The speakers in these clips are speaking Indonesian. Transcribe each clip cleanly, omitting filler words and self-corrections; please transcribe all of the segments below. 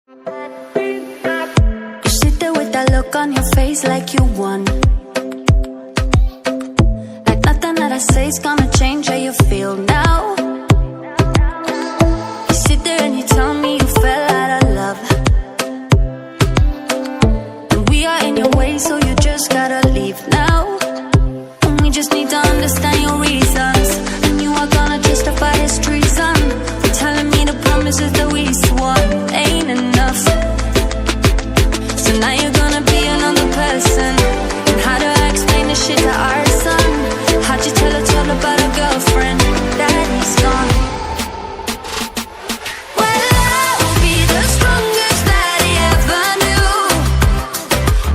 You sit there with that look on your face like you won. Like nothing that I say is gonna change how you feel now. You sit there and you tell me you fell out of love, and we are in your way, so you just gotta leave now. And we just need to understand your reasons, and you are gonna justify his treason for telling me the promises that we swore ain't enough. So now you're gonna be another person. And how do I explain this shit to our son? How'd you tell a child about a girlfriend that he's gone? Well, I will be the strongest that he ever knew,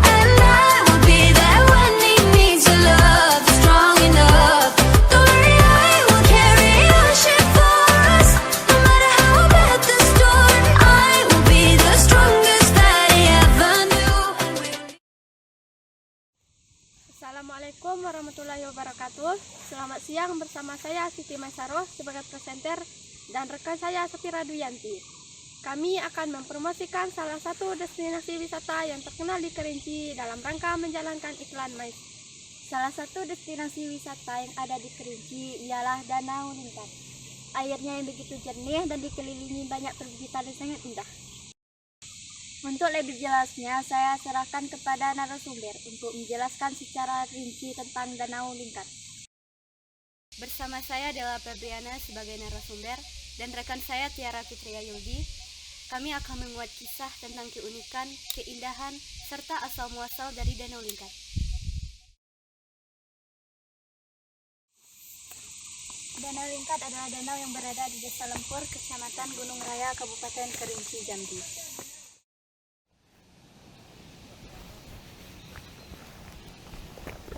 and I will be there when he needs your love, strong enough. Don't worry, I will carry your shit for us, no matter how bad the storm. I will be the strongest that he ever knew, and we'll... Assalamualaikum warahmatullahi wabarakatuh. Selamat siang, bersama saya Siti Maisaroh sebagai presenter dan rekan saya Sapira Duyanti. Kami akan mempromosikan salah satu destinasi wisata yang terkenal di Kerinci dalam rangka menjalankan iklan MAIS. Salah satu destinasi wisata yang ada di Kerinci ialah Danau Lingkar. Airnya yang begitu jernih dan dikelilingi banyak perbukitan yang sangat indah. Untuk lebih jelasnya, saya serahkan kepada narasumber untuk menjelaskan secara rinci tentang Danau Lingkar. Bersama saya adalah Febriana sebagai narasumber dan rekan saya Tiara Fitria Yogi. Kami akan membuat kisah tentang keunikan, keindahan, serta asal-muasal dari Danau Lingkar. Danau Lingkar adalah danau yang berada di Desa Lempur, Kecamatan Gunung Raya, Kabupaten Kerinci, Jambi.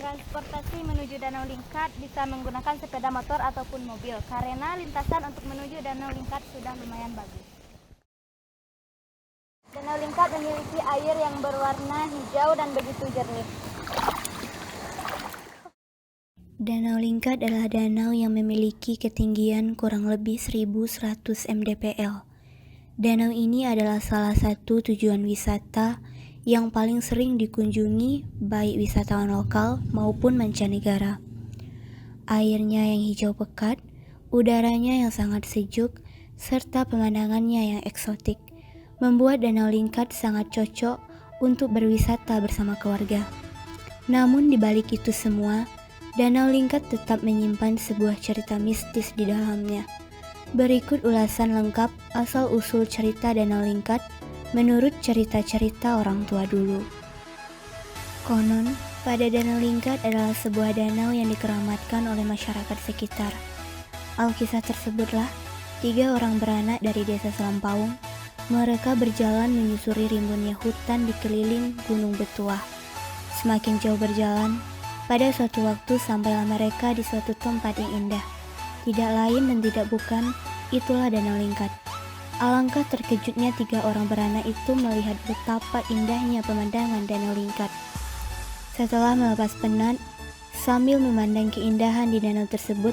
Transportasi menuju Danau Lingkar bisa menggunakan sepeda motor ataupun mobil, karena lintasan untuk menuju Danau Lingkar sudah lumayan bagus. Danau Lingkar memiliki air yang berwarna hijau dan begitu jernih. Danau Lingkar adalah danau yang memiliki ketinggian kurang lebih 1100 mdpl. Danau ini adalah salah satu tujuan wisata yang paling sering dikunjungi baik wisatawan lokal maupun mancanegara. Airnya yang hijau pekat, udaranya yang sangat sejuk, serta pemandangannya yang eksotik, membuat Danau Lingkar sangat cocok untuk berwisata bersama keluarga. Namun di balik itu semua, Danau Lingkar tetap menyimpan sebuah cerita mistis di dalamnya. Berikut ulasan lengkap asal-usul cerita Danau Lingkar menurut cerita-cerita orang tua dulu. Konon, pada Danau Lingkar adalah sebuah danau yang dikeramatkan oleh masyarakat sekitar. Alkisah tersebutlah 3 orang beranak dari desa Selampaung. Mereka berjalan menyusuri rimbunnya hutan dikeliling Gunung Betuah. Semakin jauh berjalan, pada suatu waktu sampailah mereka di suatu tempat yang indah. Tidak lain dan tidak bukan, itulah Danau Lingkar. Alangkah terkejutnya 3 orang beranak itu melihat betapa indahnya pemandangan Danau Lingkar. Setelah melepas penat, sambil memandang keindahan di danau tersebut,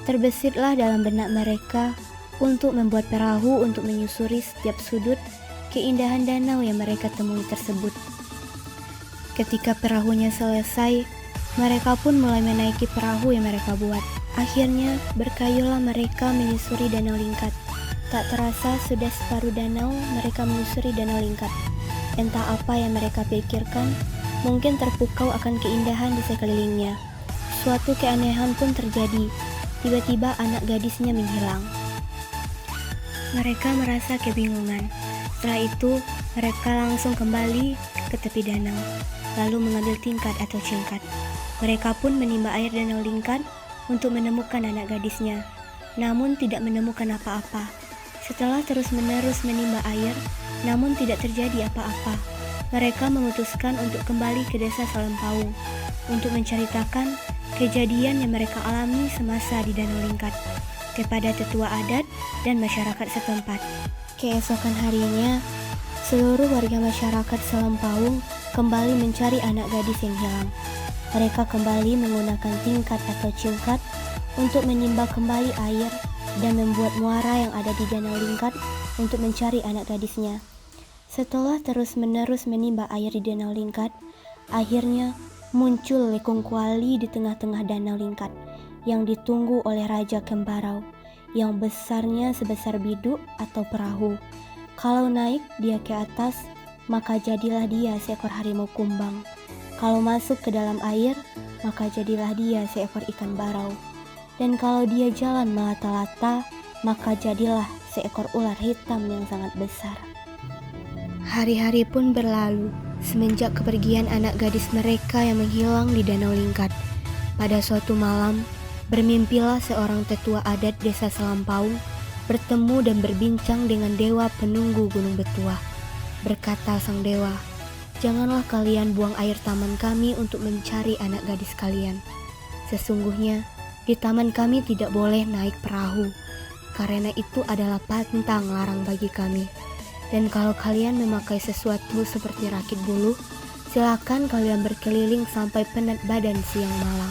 terbesitlah dalam benak mereka untuk membuat perahu untuk menyusuri setiap sudut keindahan danau yang mereka temui tersebut. Ketika perahunya selesai, mereka pun mulai menaiki perahu yang mereka buat. Akhirnya berkayulah mereka menyusuri Danau Lingkar. Tak terasa sudah separuh danau mereka menyusuri Danau Lingkar. Entah apa yang mereka pikirkan, mungkin terpukau akan keindahan di sekelilingnya. Suatu keanehan pun terjadi. Tiba-tiba anak gadisnya menghilang. Mereka merasa kebingungan. Setelah itu, mereka langsung kembali ke tepi danau, lalu mengambil tingkat atau cingkat. Mereka pun menimba air Danau Lingkar untuk menemukan anak gadisnya, namun tidak menemukan apa-apa. Setelah terus-menerus menimba air, namun tidak terjadi apa-apa, mereka memutuskan untuk kembali ke desa Selampaung untuk menceritakan kejadian yang mereka alami semasa di Danau Lingkar kepada tetua adat dan masyarakat setempat. Keesokan harinya, seluruh warga masyarakat Selampaung kembali mencari anak gadis yang hilang. Mereka kembali menggunakan tingkat atau cingkat untuk menimba kembali air dan membuat muara yang ada di Danau Lingkar untuk mencari anak gadisnya. Setelah terus-menerus menimba air di Danau Lingkat, akhirnya muncul lekung kuali di tengah-tengah Danau Lingkat yang ditunggu oleh Raja Kembarau yang besarnya sebesar biduk atau perahu. Kalau naik dia ke atas, maka jadilah dia seekor harimau kumbang. Kalau masuk ke dalam air, maka jadilah dia seekor ikan barau. Dan kalau dia jalan melata-lata, maka jadilah seekor ular hitam yang sangat besar. Hari-hari pun berlalu, semenjak kepergian anak gadis mereka yang menghilang di Danau Lingkat. Pada suatu malam, bermimpilah seorang tetua adat desa Selampaung bertemu dan berbincang dengan dewa penunggu Gunung Betuah. Berkata sang dewa, "Janganlah kalian buang air taman kami untuk mencari anak gadis kalian. Sesungguhnya, di taman kami tidak boleh naik perahu, karena itu adalah pantang larang bagi kami. Dan kalau kalian memakai sesuatu seperti rakit bulu, silakan kalian berkeliling sampai penat badan siang malam.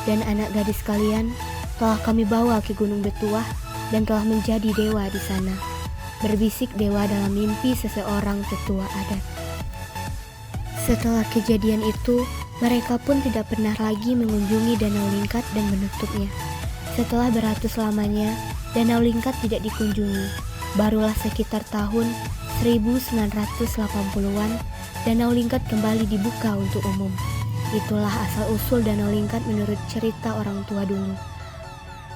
Dan anak gadis kalian telah kami bawa ke Gunung Betuah dan telah menjadi dewa di sana," berbisik dewa dalam mimpi seseorang tetua adat. Setelah kejadian itu, mereka pun tidak pernah lagi mengunjungi Danau Lingkat dan menutupnya. Setelah beratus lamanya, Danau Lingkat tidak dikunjungi. Barulah sekitar tahun 1980-an, Danau Lingkat kembali dibuka untuk umum. Itulah asal-usul Danau Lingkat menurut cerita orang tua dulu.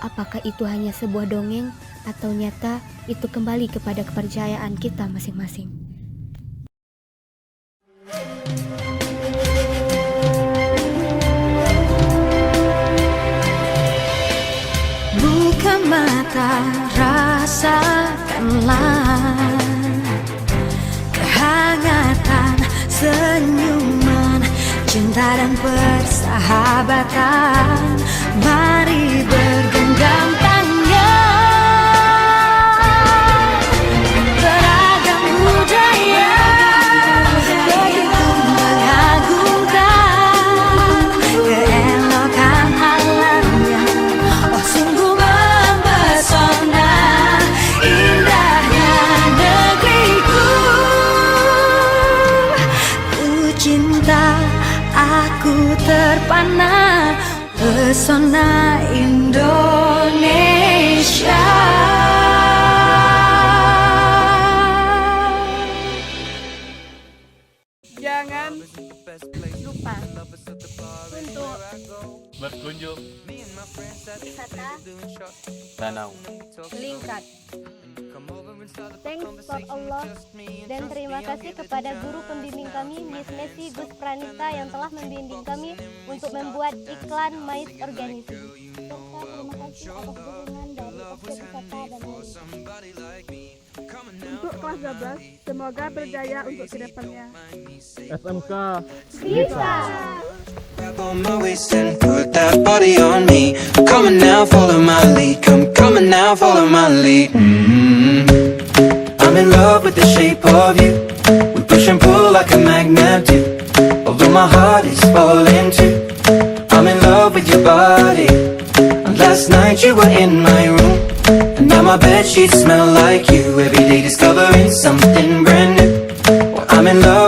Apakah itu hanya sebuah dongeng atau nyata, itu kembali kepada kepercayaan kita masing-masing. Buka mata, rasakanlah kehangatan senyuman, cinta dan persahabatan. Mari bergenggam tangan, beragam budaya begitu mengagumkan, keelokan alamnya oh sungguh mempesona. Indahnya negeriku, ku cinta, aku terpana pesona Indonesia. Jangan lupa untuk berkunjung wisata Danau Lingkat. Thanks for Allah dan terima kasih kepada guru pembimbing kami Miss Messi Gus Pranita yang telah membimbing kami untuk membuat iklan mais organik. Serta terima kasih atas dukungan dari Aksi Wisata dan Untuk kelas 12, semoga berjaya untuk kedepannya. SMK bisa. Grab on my waist and put that body on me. Come on now, follow my lead. Come on now, follow my lead. I'm in love with the shape of you. We push and pull like a magnet do. Although my heart is falling too. I'm in love with your body. And last night you were in my room. And now my bedsheets smell like you. Every day discovering something brand new. Well, I'm in love